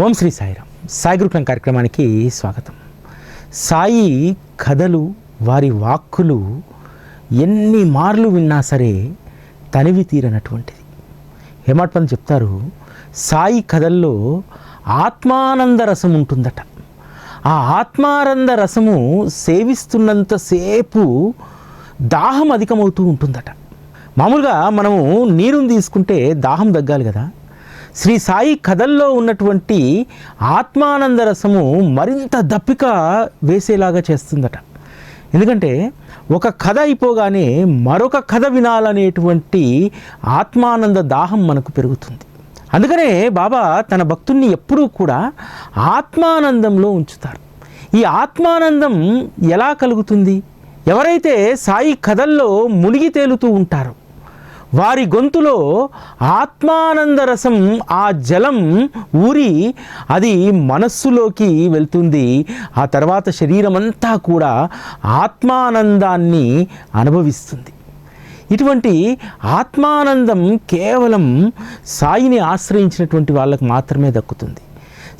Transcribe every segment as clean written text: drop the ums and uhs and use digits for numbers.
ఓం శ్రీ సాయిరామ్. సాయి గ్రూపం కార్యక్రమానికి స్వాగతం. సాయి కథలు, వారి వాక్కులు ఎన్ని మార్లు విన్నా సరే తనివి తీరనటువంటిది. హేమాడ్ పంత్ చెప్తారు, సాయి కథల్లో ఆత్మానంద రసం ఉంటుందట. ఆ ఆత్మానంద రసము సేవిస్తున్నంతసేపు దాహం అధికమవుతూ ఉంటుందట. మామూలుగా మనము నీరుని తీసుకుంటే దాహం తగ్గాలి కదా. శ్రీ సాయి కథల్లో ఉన్నటువంటి ఆత్మానంద రసము మరింత దప్పిక వేసేలాగా చేస్తుందట. ఎందుకంటే ఒక కథ అయిపోగానే మరొక కథ వినాలనేటువంటి ఆత్మానంద దాహం మనకు పెరుగుతుంది. అందుకనే బాబా తన భక్తుల్ని ఎప్పుడూ కూడా ఆత్మానందంలో ఉంచుతారు. ఈ ఆత్మానందం ఎలా కలుగుతుంది? ఎవరైతే సాయి కథల్లో మునిగి తేలుతూ ఉంటారో వారి గొంతులో ఆత్మానంద రసం, ఆ జలం ఊరి అది మనస్సులోకి వెళ్తుంది. ఆ తర్వాత శరీరం అంతా కూడా ఆత్మానందాన్ని అనుభవిస్తుంది. ఇటువంటి ఆత్మానందం కేవలం సాయిని ఆశ్రయించినటువంటి వాళ్ళకు మాత్రమే దక్కుతుంది.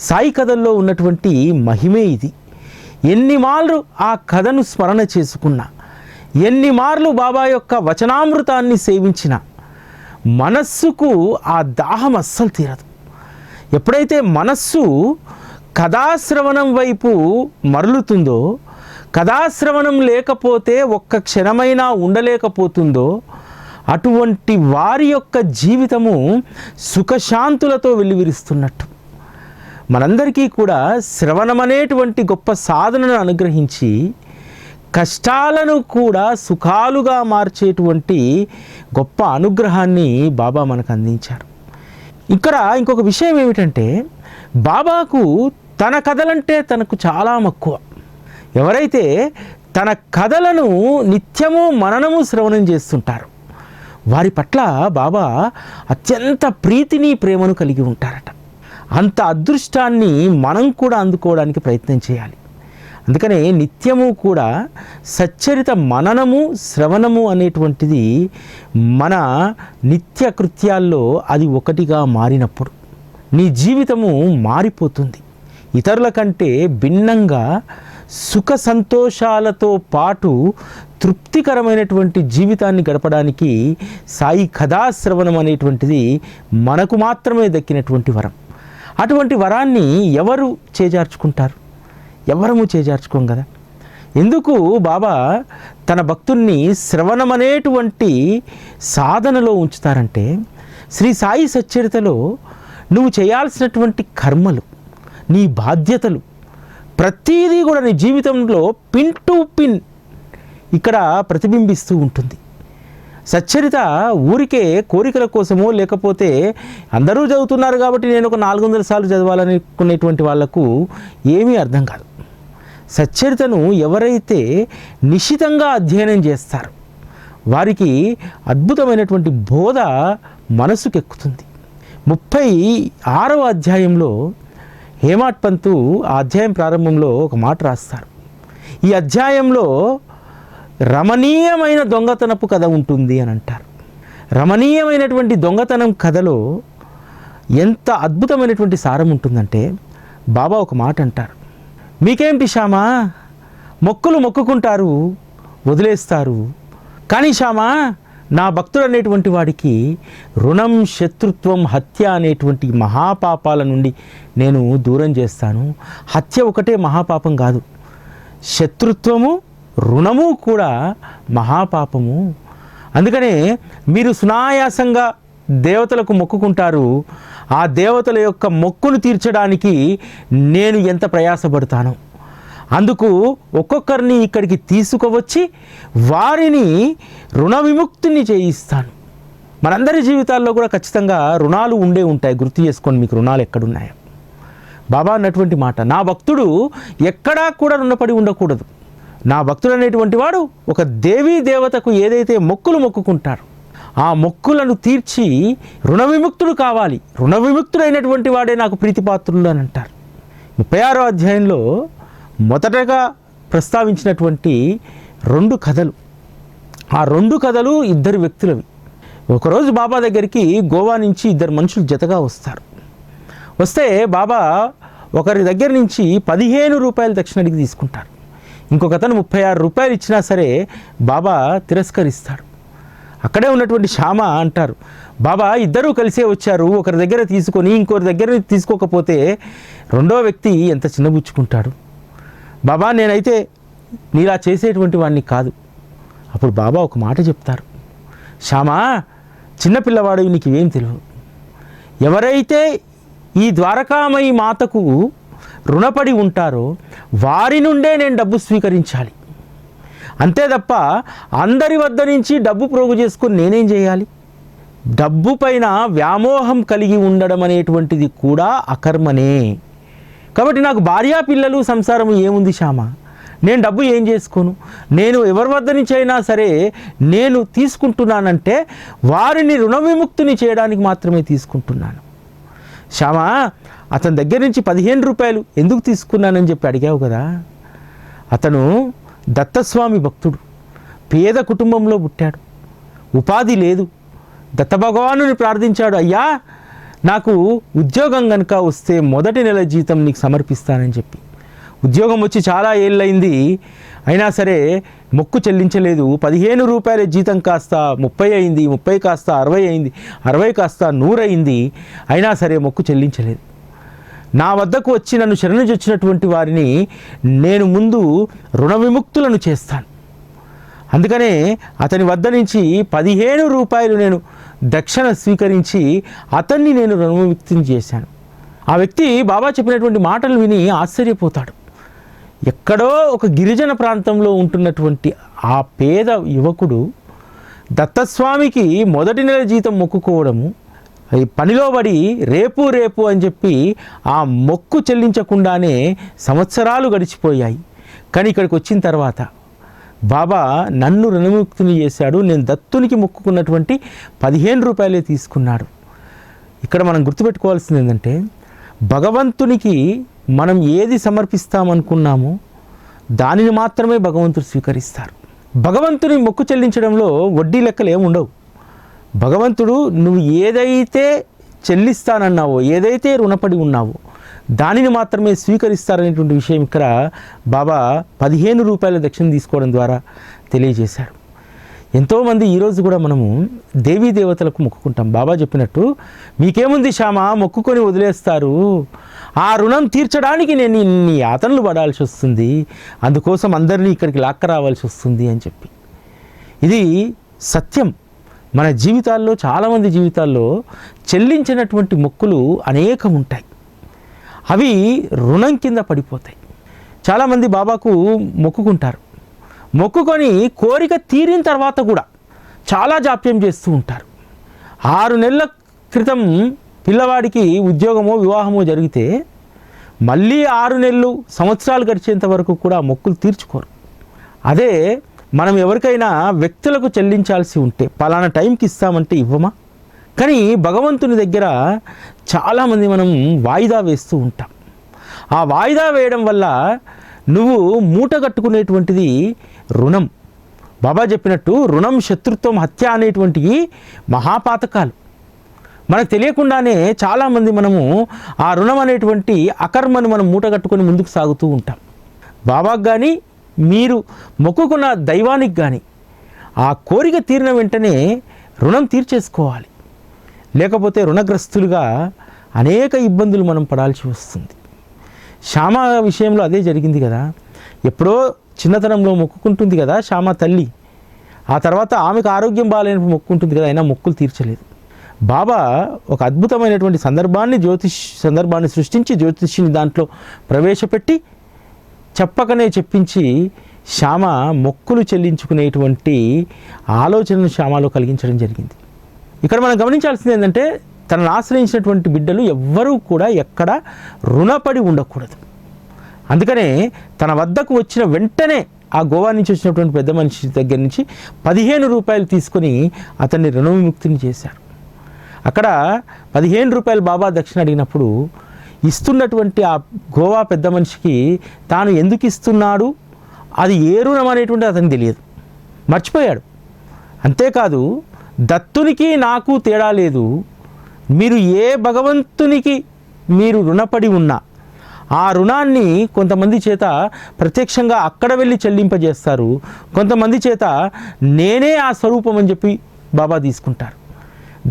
సాయి కథల్లో ఉన్నటువంటి మహిమే ఇది. ఎన్ని మార్లు ఆ కథను స్మరణ చేసుకున్నా, ఎన్ని మార్లు బాబా యొక్క వచనామృతాన్ని సేవించిన మనస్సుకు ఆ దాహం అస్సలు తీరదు. ఎప్పుడైతే మనస్సు కథాశ్రవణం వైపు మరలుతుందో, కథాశ్రవణం లేకపోతే ఒక్క క్షణమైనా ఉండలేకపోతుందో, అటువంటి వారి యొక్క జీవితము సుఖశాంతులతో వెల్లివిరుస్తున్నట్టు. మనందరికీ కూడా శ్రవణం అనేటువంటి గొప్ప సాధనను అనుగ్రహించి కష్టాలను కూడా సుఖాలుగా మార్చేటువంటి గొప్ప అనుగ్రహాన్ని బాబా మనకు అందించారు. ఇక్కడ ఇంకొక విషయం ఏమిటంటే, బాబాకు తన కథలంటే తనకు చాలా మక్కువ. ఎవరైతే తన కథలను నిత్యము మననము శ్రవణం చేస్తుంటారో వారి పట్ల బాబా అత్యంత ప్రీతిని, ప్రేమను కలిగి ఉంటారట. అంత అదృష్టాన్ని మనం కూడా అందుకోవడానికి ప్రయత్నం చేయాలి. అందుకనే నిత్యము కూడా సచ్చరిత మననము, శ్రవణము అనేటువంటిది మన నిత్య కృత్యాల్లో అది ఒకటిగా మారినప్పుడు నీ జీవితము మారిపోతుంది. ఇతరుల కంటే భిన్నంగా సుఖ సంతోషాలతో పాటు తృప్తికరమైనటువంటి జీవితాన్ని గడపడానికి సాయి కథాశ్రవణం అనేటువంటిది మనకు మాత్రమే దక్కినటువంటి వరం. అటువంటి వరాన్ని ఎవరు చేజార్చుకుంటారు? ఎవరము చేజార్చుకోం కదా. ఎందుకు బాబా తన భక్తుల్ని శ్రవణం అనేటువంటి సాధనలో ఉంచుతారంటే, శ్రీ సాయి సచ్చరితలో నువ్వు చేయాల్సినటువంటి కర్మలు, నీ బాధ్యతలు ప్రతీదీ కూడా నీ జీవితంలో పిన్ టు పిన్ ఇక్కడ ప్రతిబింబిస్తూ ఉంటుంది. సచ్చరిత ఊరికే కోరికల కోసమో, లేకపోతే అందరూ చదువుతున్నారు కాబట్టి నేను ఒక 400 సార్లు చదవాలనుకునేటువంటి వాళ్లకు ఏమీ అర్థం కాదు. సచ్చరితను ఎవరైతే నిశితంగా అధ్యయనం చేస్తారో వారికి అద్భుతమైనటువంటి బోధ మనసుకెక్కుతుంది. 36వ అధ్యాయంలో హేమాడ్ పంతు ఆ అధ్యాయం ప్రారంభంలో ఒక మాట రాస్తారు. ఈ అధ్యాయంలో రమణీయమైన దొంగతనపు కథ ఉంటుంది అని అంటారు. రమణీయమైనటువంటి దొంగతనం కథలో ఎంత అద్భుతమైనటువంటి సారం ఉంటుందంటే, బాబా ఒక మాట అంటారు, మీకేంటి శ్యామా, మొక్కులు మొక్కుకుంటారు, వదిలేస్తారు. కానీ శ్యామా, నా భక్తుడు అనేటువంటి వాడికి రుణం, శత్రుత్వం, హత్య అనేటువంటి మహాపాపాల నుండి నేను దూరం చేస్తాను. హత్య ఒకటే మహాపాపం కాదు, శత్రుత్వము, రుణము కూడా మహాపాపము. అందుకనే మీరు సునాయాసంగా దేవతలకు మొక్కుకుంటారు. ఆ దేవతల యొక్క మొక్కును తీర్చడానికి నేను ఎంత ప్రయాసపడతానో, అందుకు ఒక్కొక్కరిని ఇక్కడికి తీసుకువచ్చి వారిని రుణ విముక్తిని చేయిస్తాను. మనందరి జీవితాల్లో కూడా ఖచ్చితంగా రుణాలు ఉంటాయి. గుర్తు చేసుకోండి, మీకు రుణాలు ఎక్కడున్నాయో. బాబా అన్నటువంటి మాట, నా భక్తుడు ఎక్కడా కూడా రుణపడి ఉండకూడదు. నా భక్తుడు అనేటువంటి వాడు ఒక దేవీ దేవతకు ఏదైతే మొక్కులు మొక్కుకుంటారో ఆ మొక్కులను తీర్చి రుణ విముక్తుడు కావాలి. రుణ విముక్తుడైనటువంటి వాడే నాకు ప్రీతిపాత్రులు అని అంటారు. 36వ అధ్యాయంలో మొదటగా ప్రస్తావించినటువంటి 2 కథలు, ఆ 2 కథలు ఇద్దరు వ్యక్తులవి. ఒకరోజు బాబా దగ్గరికి గోవా నుంచి 2 మనుషులు జతగా వస్తారు. వస్తే బాబా ఒకరి దగ్గర నుంచి 15 రూపాయలు దక్షిణ అడిగి తీసుకుంటారు. ఇంకొక అతను 36 రూపాయలు ఇచ్చినా సరే బాబా తిరస్కరిస్తాడు. అక్కడే ఉన్నటువంటి శ్యామ అంటారు, బాబా ఇద్దరూ కలిసే వచ్చారు, ఒకరి దగ్గర తీసుకొని ఇంకొకరి దగ్గర తీసుకోకపోతే రెండో వ్యక్తి ఎంత చిన్నబుచ్చుకుంటాడు. బాబా నేనైతే నీలా చేసేటువంటి వాడిని కాదు. అప్పుడు బాబా ఒక మాట చెప్తారు, శ్యామ చిన్నపిల్లవాడు, నీకు ఇవేం తెలియదు. ఎవరైతే ఈ ద్వారకామయి మాతకు రుణపడి ఉంటారో వారి నుండే నేను డబ్బు స్వీకరించాలి. అంతే తప్ప అందరి వద్ద నుంచి డబ్బు ప్రోగు చేసుకొని నేనేం చేయాలి? డబ్బు పైన వ్యామోహం కలిగి ఉండడం అనేటువంటిది కూడా అకర్మనే. కాబట్టి నాకు భార్యా పిల్లలు సంసారం ఏముంది శ్యామ, నేను డబ్బు ఏం చేసుకోను. నేను ఎవరి వద్ద నుంచి అయినా సరే నేను తీసుకుంటున్నానంటే వారిని రుణ విముక్తిని చేయడానికి మాత్రమే తీసుకుంటున్నాను. శ్యామ అతని దగ్గర నుంచి 15 రూపాయలు ఎందుకు తీసుకున్నానని చెప్పి అడిగావు కదా. అతను దత్తస్వామి భక్తుడు, పేద కుటుంబంలో పుట్టాడు, ఉపాధి లేదు. దత్త భగవానుని ప్రార్థించాడు, అయ్యా నాకు ఉద్యోగం కనుక వస్తే మొదటి నెల జీతం నీకు సమర్పిస్తానని చెప్పి. ఉద్యోగం వచ్చి చాలా ఏళ్ళైంది, అయినా సరే మొక్కు చెల్లించలేదు. 15 రూపాయల జీతం కాస్త 30 అయింది, 30 కాస్త 60 అయింది, 60 కాస్త 100 అయింది, అయినా సరే మొక్కు చెల్లించలేదు. నా వద్దకు వచ్చి నన్ను శరణుజొచ్చినటువంటి వారిని నేను ముందు రుణ విముక్తులను చేస్తాను. అందుకనే అతని వద్ద నుంచి 15 రూపాయలు నేను దక్షిణ స్వీకరించి అతన్ని నేను రుణ విముక్తిని చేశాను. ఆ వ్యక్తి బాబా చెప్పినటువంటి మాటలు విని ఆశ్చర్యపోతాడు. ఎక్కడో ఒక గిరిజన ప్రాంతంలో ఉంటున్నటువంటి ఆ పేద యువకుడు దత్తస్వామికి మొదటి నెల జీతం మొక్కుకోవడము, పనిలో పడి రేపు అని చెప్పి ఆ మొక్కు చెల్లించకుండానే సంవత్సరాలు గడిచిపోయాయి. కానీ ఇక్కడికి వచ్చిన తర్వాత బాబా నన్ను రుణముక్తిని చేశాడు, నేను దత్తునికి మొక్కుకున్నటువంటి 15 రూపాయలే తీసుకున్నాడు. ఇక్కడ మనం గుర్తుపెట్టుకోవాల్సింది ఏంటంటే, భగవంతునికి మనం ఏది సమర్పిస్తామనుకున్నామో దానిని మాత్రమే భగవంతుడు స్వీకరిస్తారు. భగవంతుని మొక్కు చెల్లించడంలో వడ్డీ లెక్కలు ఏముండవు. భగవంతుడు నువ్వు ఏదైతే చెల్లిస్తానన్నావో, ఏదైతే రుణపడి ఉన్నావో దానిని మాత్రమే స్వీకరిస్తారనేటువంటి విషయం ఇక్కడ బాబా 15 రూపాయల దక్షిణ తీసుకోవడం ద్వారా తెలియజేశారు. ఎంతోమంది ఈరోజు కూడా మనము దేవీ దేవతలకు మొక్కుకుంటాం. బాబా చెప్పినట్టు మీకేముంది శ్యామ, మొక్కుకొని వదిలేస్తారు, ఆ రుణం తీర్చడానికి నేను ఇన్ని యాతనలు పడాల్సి వస్తుంది, అందుకోసం అందరినీ ఇక్కడికి లాక్క రావాల్సి వస్తుంది అని చెప్పి. ఇది సత్యం. మన జీవితాల్లో, చాలామంది జీవితాల్లో చెల్లించినటువంటి మొక్కులు అనేకం ఉంటాయి, అవి రుణం కింద పడిపోతాయి. చాలామంది బాబాకు మొక్కుకుంటారు, మొక్కుకొని కోరిక తీరిన తర్వాత కూడా చాలా జాప్యం చేస్తూ ఉంటారు. 6 నెలల క్రితం పిల్లవాడికి ఉద్యోగమో వివాహమో జరిగితే మళ్ళీ 6 నెలలు సంవత్సరాలు గడిచేంత వరకు కూడా మొక్కులు తీర్చుకోరు. అదే మనం ఎవరికైనా వ్యక్తులకు చెల్లించాల్సి ఉంటే పలానా టైంకి ఇస్తామంటే ఇవ్వమా? కానీ భగవంతుని దగ్గర చాలామంది మనం వాయిదా వేస్తూ ఉంటాం. ఆ వాయిదా వేయడం వల్ల నువ్వు మూట కట్టుకునేటువంటిది రుణం. బాబా చెప్పినట్టు రుణం, శత్రుత్వం, హత్య అనేటువంటివి మహాపాతకాలు. మనకు తెలియకుండానే చాలామంది మనము ఆ రుణం అనేటువంటి అకర్మను మనం మూట కట్టుకొని ముందుకు సాగుతూ ఉంటాం. బాబాకు కానీ మీరు మొక్కుకున్న దైవానికి కానీ ఆ కోరిక తీరిన వెంటనే రుణం తీర్చేసుకోవాలి, లేకపోతే రుణగ్రస్తులుగా అనేక ఇబ్బందులు మనం పడాల్సి వస్తుంది. శ్యామ విషయంలో అదే జరిగింది కదా. ఎప్పుడో చిన్నతనంలో మొక్కుకుంటుంది కదా శ్యామ తల్లి, ఆ తర్వాత ఆమెకు ఆరోగ్యం బాగాలేనప్పుడు మొక్కుంటుంది కదా, అయినా మొక్కులు తీర్చలేదు. బాబా ఒక అద్భుతమైనటువంటి సందర్భాన్ని సృష్టించి జ్యోతిష్యుని దాంట్లో ప్రవేశపెట్టి చెప్పకనే చెప్పించి శ్యామ మొక్కులు చెల్లించుకునేటువంటి ఆలోచనను శ్యామలో కలిగించడం జరిగింది. ఇక్కడ మనం గమనించాల్సింది ఏంటంటే, తనను ఆశ్రయించినటువంటి బిడ్డలు ఎవ్వరూ కూడా ఎక్కడ రుణపడి ఉండకూడదు. అందుకనే తన వద్దకు వచ్చిన వెంటనే ఆ గోవా నుంచి వచ్చినటువంటి పెద్ద మనిషి దగ్గర నుంచి 15 రూపాయలు తీసుకొని అతన్ని రుణ విముక్తిని చేశారు. అక్కడ 15 రూపాయలు బాబా దక్షిణ అడిగినప్పుడు ఇస్తున్నటువంటి ఆ గోవా పెద్ద మనిషికి తాను ఎందుకు ఇస్తున్నాడు, అది ఏ రుణం అనేటువంటిది అతనికి తెలియదు, మర్చిపోయాడు. అంతేకాదు దత్తునికి నాకు తేడా లేదు, మీరు ఏ భగవంతునికి మీరు రుణపడి ఉన్నా ఆ రుణాన్ని కొంతమంది చేత ప్రత్యక్షంగా అక్కడ వెళ్ళి చెల్లింపజేస్తారు, కొంతమంది చేత నేనే ఆ స్వరూపం అని చెప్పి బాబా తీసుకుంటారు.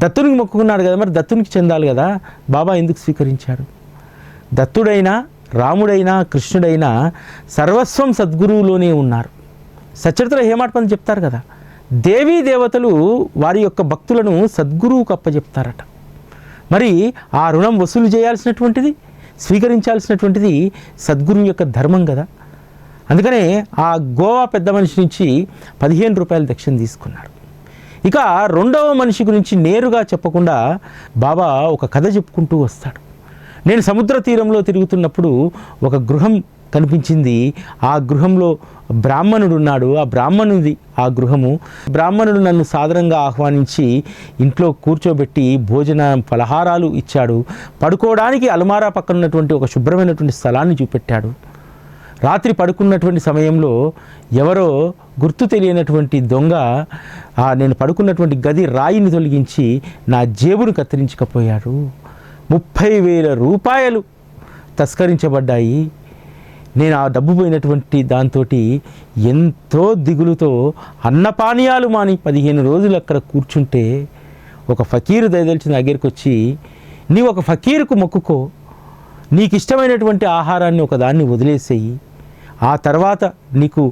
దత్తునికి మొక్కుకున్నాడు కదా, మరి దత్తునికి చెందాలి కదా, బాబా ఎందుకు స్వీకరించాడు? దత్తుడైనా రాముడైనా కృష్ణుడైనా సర్వస్వం సద్గురువులోనే ఉన్నారు. సచరిత్రలో హేమాడ్పంత్ చెప్తారు కదా, దేవీ దేవతలు వారి యొక్క భక్తులను సద్గురువుకు అప్పచెప్తారట. మరి ఆ రుణం వసూలు చేయాల్సినటువంటిది, స్వీకరించాల్సినటువంటిది సద్గురువు యొక్క ధర్మం కదా. అందుకనే ఆ గోవా పెద్ద మనిషి నుంచి 15 రూపాయలు దక్షిణ తీసుకున్నారు. ఇక రెండవ మనిషి గురించి నేరుగా చెప్పకుండా బాబా ఒక కథ చెప్పుకుంటూ వస్తాడు. నేను సముద్ర తీరంలో తిరుగుతున్నప్పుడు ఒక గృహం కనిపించింది. ఆ గృహంలో బ్రాహ్మణుడు ఉన్నాడు. ఆ బ్రాహ్మణుడి ఆ గృహము. బ్రాహ్మణుడు నన్ను సాదరంగా ఆహ్వానించి ఇంట్లో కూర్చోబెట్టి భోజన పలహారాలు ఇచ్చాడు. పడుకోవడానికి అలమారా పక్కన ఉన్నటువంటి ఒక శుభ్రమైనటువంటి స్థలాన్ని చూపెట్టాడు. రాత్రి పడుకున్నటువంటి సమయంలో ఎవరో గుర్తు తెలియనటువంటి దొంగ నేను పడుకున్నటువంటి గది రాయిని తొలగించి నా జేబును కత్తిరించకపోయాడు. 30,000 రూపాయలు తస్కరించబడ్డాయి. నేను ఆ డబ్బు పోయినటువంటి దాంతో ఎంతో దిగులుతో అన్నపానీయాలు మాని 15 రోజులు అక్కడ కూర్చుంటే ఒక ఫకీరు దయదలిచిన దగ్గరికి వచ్చి, నీవు ఒక ఫకీరుకు మొక్కుకో, నీకు ఇష్టమైనటువంటి ఆహారాన్ని ఒకదాన్ని వదిలేసేయి, ఆ తర్వాత నీకు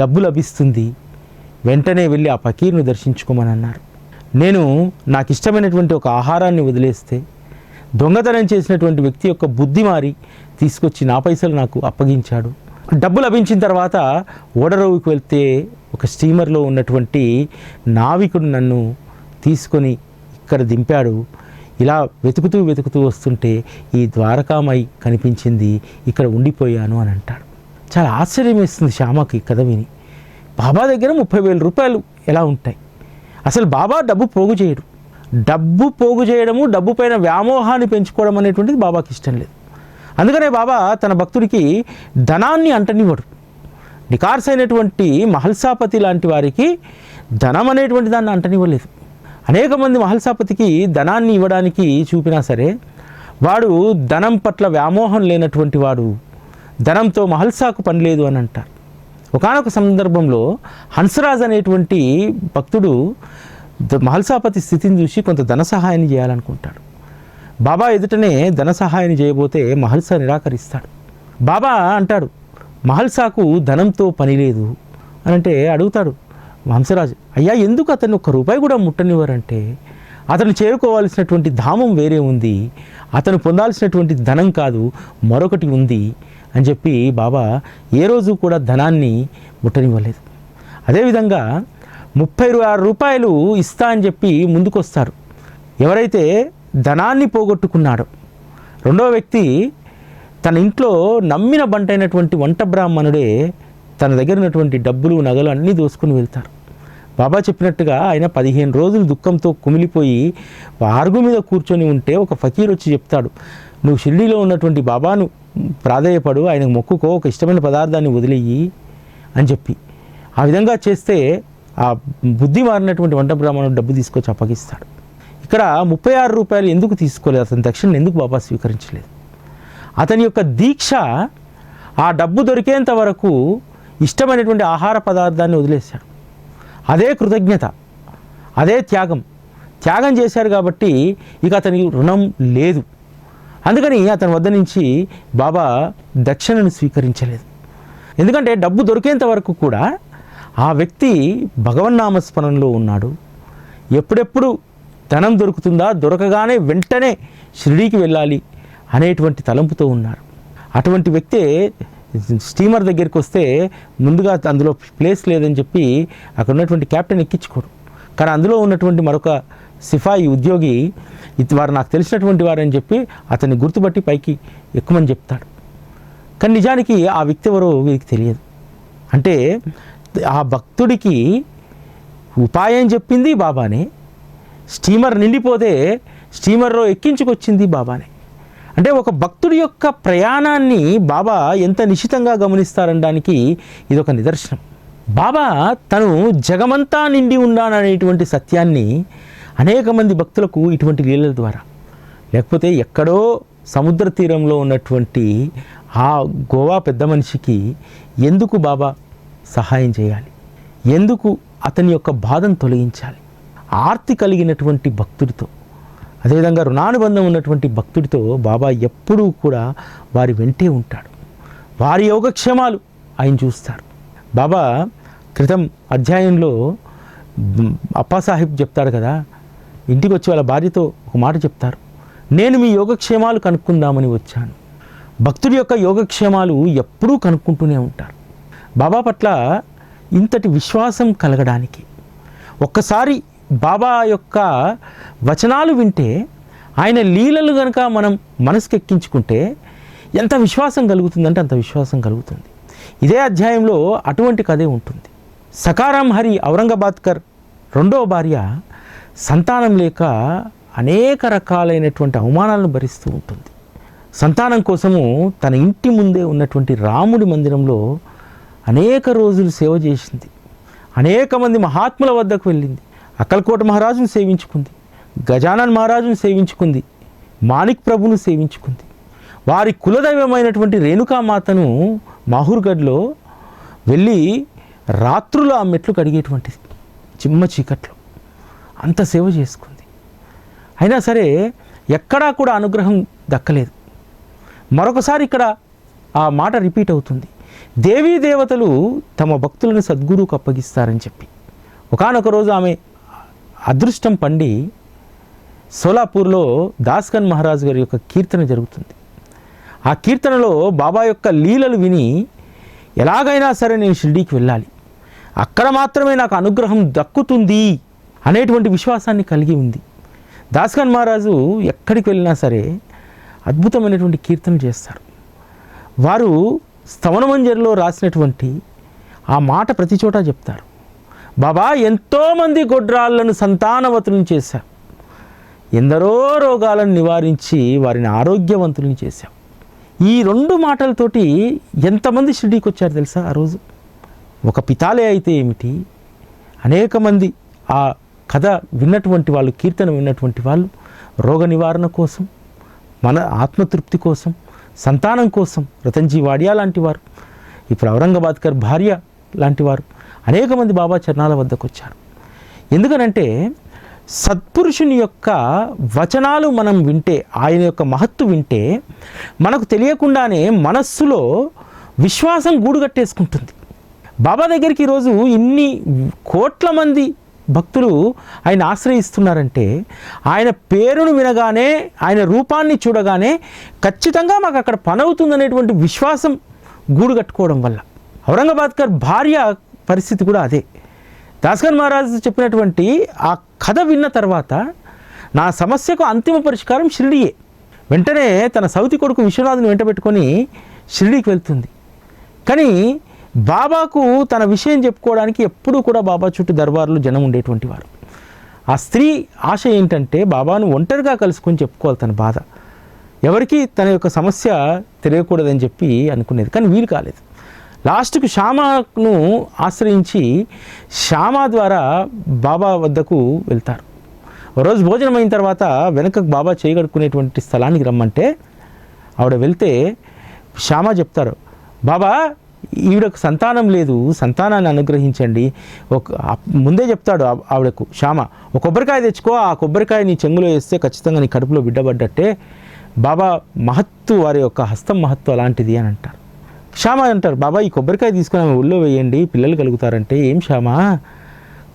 డబ్బు లభిస్తుంది, వెంటనే వెళ్ళి ఆ ఫకీర్ను దర్శించుకోమని అన్నారు. నేను నాకు ఇష్టమైనటువంటి ఒక ఆహారాన్ని వదిలేస్తే దొంగతనం చేసినటువంటి వ్యక్తి యొక్క బుద్ధి మారి తీసుకొచ్చి నా పైసలు నాకు అప్పగించాడు. డబ్బు లభించిన తర్వాత ఓడరోవుకి వెళ్తే ఒక స్టీమర్లో ఉన్నటువంటి నావికుడు నన్ను తీసుకొని ఇక్కడ దింపాడు. ఇలా వెతుకుతూ వస్తుంటే ఈ ద్వారకామాయి కనిపించింది, ఇక్కడ ఉండిపోయాను అని అంటాడు. చాలా ఆశ్చర్యం వేస్తుంది శ్యామకి కథ విని. బాబా దగ్గర 30,000 రూపాయలు ఎలా ఉంటాయి? అసలు బాబా డబ్బు పోగు చేయడు. డబ్బు పోగు చేయడము, డబ్బు పైన వ్యామోహాన్ని పెంచుకోవడం అనేటువంటిది బాబాకి ఇష్టం లేదు. అందుకనే బాబా తన భక్తుడికి ధనాన్ని అంటనివ్వడు. నికార్సైనటువంటి మహల్సాపతి లాంటి వారికి ధనం అనేటువంటి దాన్ని అంటనివ్వలేదు. అనేక మంది మహల్సాపతికి ధనాన్ని ఇవ్వడానికి చూపినా సరే వాడు ధనం పట్ల వ్యామోహం లేనటువంటి వాడు, ధనంతో మహల్సాకు పని లేదు అని అంటారు. ఒకానొక సందర్భంలో హంసరాజ్ అనేటువంటి భక్తుడు మహల్సాపతి స్థితిని చూసి కొంత ధన సహాయాన్ని చేయాలనుకుంటాడు. బాబా ఎదుటనే ధన సహాయాన్ని చేయబోతే మహల్సా నిరాకరిస్తాడు. బాబా అంటాడు, మహల్సాకు ధనంతో పని లేదు అని అంటే అడుగుతాడు హంసరాజు, అయ్యా ఎందుకు అతన్ని ₹1 కూడా ముట్టనివ్వరంటే, అతను చేరుకోవాల్సినటువంటి ధామం వేరే ఉంది, అతను పొందాల్సినటువంటి ధనం కాదు మరొకటి ఉంది అని చెప్పి బాబా ఏ రోజు కూడా ధనాన్ని ముట్టనివ్వలేదు. అదేవిధంగా 36 రూపాయలు ఇస్తా అని చెప్పి ముందుకొస్తారు. ఎవరైతే ధనాన్ని పోగొట్టుకున్నాడో రెండో వ్యక్తి తన ఇంట్లో నమ్మిన బంటైనటువంటి వంట బ్రాహ్మణుడే తన దగ్గర ఉన్నటువంటి డబ్బులు నగలు అన్నీ దోసుకుని వెళ్తారు. బాబా చెప్పినట్టుగా ఆయన 15 రోజులు దుఃఖంతో కుమిలిపోయి అరుగు మీద కూర్చొని ఉంటే ఒక ఫకీర్ వచ్చి చెప్తాడు, నువ్వు షిరిడీలో ఉన్నటువంటి బాబాను ప్రాధేయపడు, ఆయనకు మొక్కుకో, ఒక ఇష్టమైన పదార్థాన్ని వదిలేయి అని చెప్పి. ఆ విధంగా చేస్తే ఆ బుద్ధి మారినటువంటి వంట బ్రాహ్మణుడు డబ్బు తీసుకొచ్చి అప్పగిస్తాడు. ఇక్కడ 36 రూపాయలు ఎందుకు తీసుకోలేదు? అతని దక్షిణ ఎందుకు బాబా స్వీకరించలేదు? అతని యొక్క దీక్ష ఆ డబ్బు దొరికేంత వరకు ఇష్టమైనటువంటి ఆహార పదార్థాన్ని వదిలేశాడు. అదే కృతజ్ఞత, అదే త్యాగం చేశారు కాబట్టి ఇక అతని రుణం లేదు. అందుకని అతని వద్ద నుంచి బాబా దక్షిణను స్వీకరించలేదు. ఎందుకంటే డబ్బు దొరికేంత వరకు కూడా ఆ వ్యక్తి భగవన్నామస్మరణలో ఉన్నాడు. ఎప్పుడెప్పుడు ధనం దొరుకుతుందా, దొరకగానే వెంటనే షిరిడీకి వెళ్ళాలి అనేటువంటి తలంపుతో ఉన్నారు. అటువంటి వ్యక్తే స్టీమర్ దగ్గరికి వస్తే ముందుగా అందులో ప్లేస్ లేదని చెప్పి అక్కడ ఉన్నటువంటి క్యాప్టెన్ ఎక్కించుకోడు. కానీ అందులో ఉన్నటువంటి మరొక సిపాయి ఉద్యోగి వారు నాకు తెలిసినటువంటి వారని చెప్పి అతన్ని గుర్తుపట్టి పైకి ఎక్కుమని చెప్తాడు. కానీ నిజానికి ఆ వ్యక్తి ఎవరో వీరికి తెలియదు. అంటే ఆ భక్తుడికి ఉపాయం చెప్పింది బాబానే, స్టీమర్ నిండిపోతే స్టీమర్లో ఎక్కించుకొచ్చింది బాబానే. అంటే ఒక భక్తుడి యొక్క ప్రయాణాన్ని బాబా ఎంత నిశితంగా గమనిస్తారనడానికి ఇదొక నిదర్శనం. బాబా తను జగమంతా నిండి ఉన్నాననేటువంటి సత్యాన్ని అనేక మంది భక్తులకు ఇటువంటి లీలల ద్వారా, లేకపోతే ఎక్కడో సముద్ర తీరంలో ఉన్నటువంటి ఆ గోవా పెద్ద మనిషికి ఎందుకు బాబా సహాయం చేయాలి, ఎందుకు అతని యొక్క బాధను తొలగించాలి? ఆర్తి కలిగినటువంటి భక్తుడితో, అదేవిధంగా రుణానుబంధం ఉన్నటువంటి భక్తుడితో బాబా ఎప్పుడూ కూడా వారి వెంటే ఉంటాడు. వారి యోగక్షేమాలు ఆయన చూస్తారు. బాబా క్రితం అధ్యాయంలో అప్పాసాహిబ్ చెప్తాడు కదా, ఇంటికి వచ్చి వాళ్ళ భార్యతో ఒక మాట చెప్తారు, నేను మీ యోగక్షేమాలు కనుక్కుందామని వచ్చాను. భక్తుడి యొక్క యోగక్షేమాలు ఎప్పుడూ కనుక్కుంటూనే ఉంటారు. బాబా పట్ల ఇంతటి విశ్వాసం కలగడానికి ఒక్కసారి బాబా యొక్క వచనాలు వింటే, ఆయన లీలలు కనుక మనం మనసుకు ఎక్కించుకుంటే ఎంత విశ్వాసం కలుగుతుందంటే అంత విశ్వాసం కలుగుతుంది. ఇదే అధ్యాయంలో అటువంటి కథే ఉంటుంది. సకారాం హరి ఔరంగాబాద్కర్ రెండవ భార్య సంతానం లేక అనేక రకాలైనటువంటి అవమానాలను భరిస్తూ ఉంటుంది. సంతానం కోసము తన ఇంటి ముందే ఉన్నటువంటి రాముడి మందిరంలో అనేక రోజులు సేవ చేసింది. అనేక మంది మహాత్ముల వద్దకు వెళ్ళింది. అక్కల్కోట మహారాజును సేవించుకుంది, గజానన్ మహారాజును సేవించుకుంది, మాణిక్ ప్రభును సేవించుకుంది. వారి కులదైవమైనటువంటి రేణుకామాతను మాహూర్గఢ్లో వెళ్ళి రాత్రులు ఆ మెట్లు కడిగేటువంటిది, చిమ్మ చీకట్లో అంత సేవ చేసుకుంది. అయినా సరే ఎక్కడా కూడా అనుగ్రహం దక్కలేదు. మరొకసారి ఇక్కడ ఆ మాట రిపీట్ అవుతుంది, దేవీ దేవతలు తమ భక్తులను సద్గురువుకు అప్పగిస్తారని చెప్పి. ఒకానొక రోజు ఆమె అదృష్టం పండి సోలాపూర్లో దాస్కన్ మహారాజు గారి యొక్క కీర్తన జరుగుతుంది. ఆ కీర్తనలో బాబా యొక్క లీలలు విని ఎలాగైనా సరే నేను షిర్డీకి వెళ్ళాలి, అక్కడ మాత్రమే నాకు అనుగ్రహం దక్కుతుంది అనేటువంటి విశ్వాసాన్ని కలిగి ఉంది. దాస్కన్ మహారాజు ఎక్కడికి వెళ్ళినా సరే అద్భుతమైనటువంటి కీర్తనలు చేస్తారు. వారు స్తవనమంజరిలో రాసినటువంటి ఆ మాట ప్రతి చోట చెప్తారు, బాబా ఎంతోమంది గొడ్రాళ్లను సంతానవతులను చేశాం, ఎందరో రోగాలను నివారించి వారిని ఆరోగ్యవంతులను చేశాం. ఈ రెండు మాటలతోటి ఎంతమంది షిర్డీకి వచ్చారు తెలుసా? ఆ రోజు ఒక పితాలే అయితే ఏమిటి, అనేక మంది ఆ కథ విన్నటువంటి వాళ్ళు, కీర్తన విన్నటువంటి వాళ్ళు రోగ నివారణ కోసం, మన ఆత్మతృప్తి కోసం, సంతానం కోసం రతన్జీ వాడియా లాంటి వారు, ఇప్పుడు ఔరంగాబాద్కర్ భార్య లాంటి వారు అనేక మంది బాబా చరణాల వద్దకు వచ్చారు. ఎందుకనంటే సత్పురుషుని యొక్క వచనాలు మనం వింటే, ఆయన యొక్క మహత్తు వింటే మనకు తెలియకుండానే మనస్సులో విశ్వాసం గూడుగట్టేసుకుంటుంది. బాబా దగ్గరికి ఈరోజు ఇన్ని కోట్ల మంది భక్తులు ఆయన ఆశ్రయిస్తున్నారంటే, ఆయన పేరును వినగానే, ఆయన రూపాన్ని చూడగానే ఖచ్చితంగా మాకు అక్కడ పని అవుతుందనేటువంటి విశ్వాసం గూడు కట్టుకోవడం వల్ల. ఔరంగాబాద్కర్ భార్య పరిస్థితి కూడా అదే. దాస్కన్ మహారాజు చెప్పినటువంటి ఆ కథ విన్న తర్వాత నా సమస్యకు అంతిమ పరిష్కారం షిర్డీయే. వెంటనే తన సౌతి కొడుకు విశ్వనాథుని వెంటబెట్టుకొని షిర్డీకి వెళ్తుంది. కానీ బాబాకు తన విషయం చెప్పుకోవడానికి ఎప్పుడూ కూడా బాబా చుట్టూ దర్బార్లో జనం ఉండేటువంటి వారు. ఆ స్త్రీ ఆశ ఏంటంటే బాబాను ఒంటరిగా కలుసుకొని చెప్పుకోవాలి తన బాధ, ఎవరికి తన యొక్క సమస్య తెలియకూడదని చెప్పి అనుకునేది. కానీ వీలు కాలేదు. లాస్ట్కు శ్యామను ఆశ్రయించి శ్యామ ద్వారా బాబా వద్దకు వెళ్తారు. రోజు భోజనం అయిన తర్వాత వెనకకు బాబా చేయగడుకునేటువంటి స్థలానికి రమ్మంటే ఆవిడ వెళ్తే శ్యామ చెప్తారు, బాబా ఈవిడకు సంతానం లేదు, సంతానాన్ని అనుగ్రహించండి. ముందే చెప్తాడు ఆవిడకు శ్యామ, ఒక కొబ్బరికాయ తెచ్చుకో, ఆ కొబ్బరికాయ నీ చెంగులో వేస్తే ఖచ్చితంగా నీ కడుపులో బిడ్డబడ్డట్టే. బాబా మహత్తు, వారి యొక్క హస్తం మహత్తు అలాంటిది అని అంటారు. శ్యామ అంటారు, బాబా ఈ కొబ్బరికాయ తీసుకుని ఆమె ఒళ్ళో వేయండి, పిల్లలు కలుగుతారంటే. ఏం శ్యామ,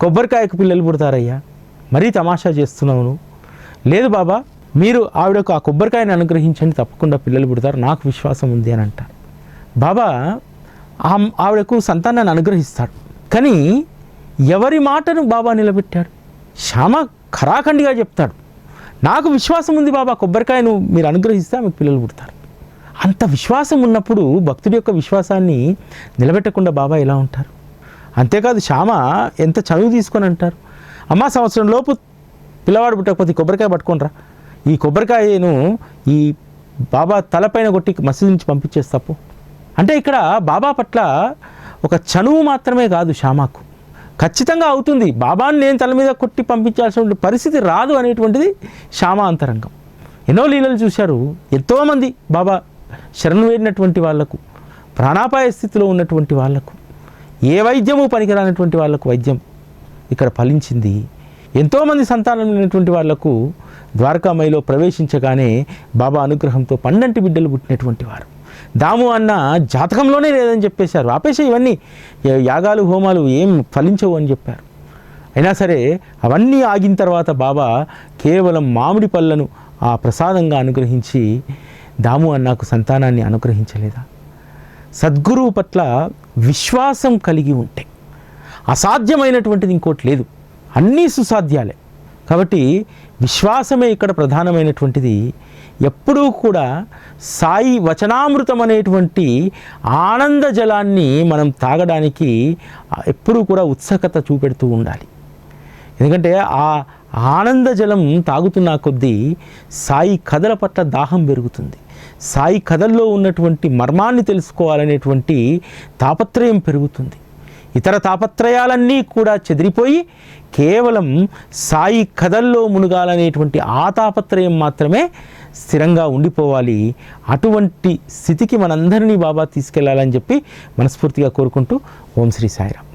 కొబ్బరికాయకు పిల్లలు పుడతారయ్యా, మరీ తమాషా చేస్తున్నావు. లేదు బాబా, మీరు ఆవిడకు ఆ కొబ్బరికాయని అనుగ్రహించండి, తప్పకుండా పిల్లలు పుడతారు, నాకు విశ్వాసం ఉంది అని అంటారు. బాబా ఆవిడకు సంతానాన్ని అనుగ్రహిస్తాడు. కానీ ఎవరి మాటను బాబా నిలబెట్టాడు? శ్యామ ఖరాఖండిగా చెప్తాడు, నాకు విశ్వాసం ఉంది బాబా, కొబ్బరికాయను మీరు అనుగ్రహిస్తే ఆమెకు పిల్లలు పుడతారు. అంత విశ్వాసం ఉన్నప్పుడు భక్తుడి యొక్క విశ్వాసాన్ని నిలబెట్టకుండా బాబా ఎలా ఉంటారు? అంతేకాదు శ్యామ ఎంత చనువు తీసుకొని అంటారు, అమ్మ సంవత్సరం లోపు పిల్లవాడు పుట్టకపోతే కొబ్బరికాయ పట్టుకోనరా, ఈ కొబ్బరికాయను ఈ బాబా తలపైన కొట్టి మసీదు నుంచి పంపించేస్తాపు అంటే. ఇక్కడ బాబా పట్ల ఒక చనువు మాత్రమే కాదు శ్యామకు, ఖచ్చితంగా అవుతుంది, బాబాను నేను తల మీద కొట్టి పంపించాల్సిన పరిస్థితి రాదు అనేటువంటిది శ్యామ అంతరంగం. ఎన్నో లీలలు చూశారు. ఎంతోమంది బాబా శరణు వేడినటువంటి వాళ్లకు, ప్రాణాపాయ స్థితిలో ఉన్నటువంటి వాళ్లకు, ఏ వైద్యము పనికిరానటువంటి వాళ్లకు వైద్యం ఇక్కడ ఫలించింది. ఎంతోమంది సంతానం లేనటువంటి వాళ్లకు ద్వారకామయిలో ప్రవేశించగానే బాబా అనుగ్రహంతో 12 బిడ్డలు పుట్టినటువంటి వారు. దాము అన్న జాతకంలోనే లేదని చెప్పేశారు. ఆపేసే ఇవన్నీ యాగాలు హోమాలు ఏం ఫలించవు అని చెప్పారు. అయినా సరే అవన్నీ ఆగిన తర్వాత బాబా కేవలం మామిడి పళ్ళను ఆ ప్రసాదంగా అనుగ్రహించి దాము అన్నకు సంతానాన్ని అనుగ్రహించలేదా? సద్గురువు పట్ల విశ్వాసం కలిగి ఉంటే అసాధ్యమైనటువంటిది ఇంకోటి లేదు, అన్నీ సుసాధ్యాలే. కాబట్టి విశ్వాసమే ఇక్కడ ప్రధానమైనటువంటిది. ఎప్పుడూ కూడా సాయి వచనామృతం అనేటువంటి ఆనంద జలాన్ని మనం తాగడానికి ఎప్పుడూ కూడా ఉత్సుకత చూపెడుతూ ఉండాలి. ఎందుకంటే ఆ ఆనంద జలం తాగుతున్న కొద్దీ సాయి కథల పట్ల దాహం పెరుగుతుంది. సాయి కథల్లో ఉన్నటువంటి మర్మాన్ని తెలుసుకోవాలనేటువంటి తాపత్రయం పెరుగుతుంది. ఇతర తాపత్రయాలన్నీ కూడా చెదిరిపోయి కేవలం సాయి కథల్లో మునుగాలనేటువంటి ఆ తాపత్రయం మాత్రమే స్థిరంగా ఉండిపోవాలి. అటువంటి స్థితికి మనందరినీ బాబా తీసుకెళ్లాలని చెప్పి మనస్ఫూర్తిగా కోరుకుంటూ ఓం శ్రీ సాయిరామ్.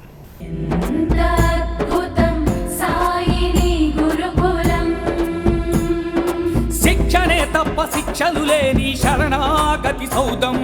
శిక్షణే తప్ప శిక్షలు లేని శరణాగతి సౌదం.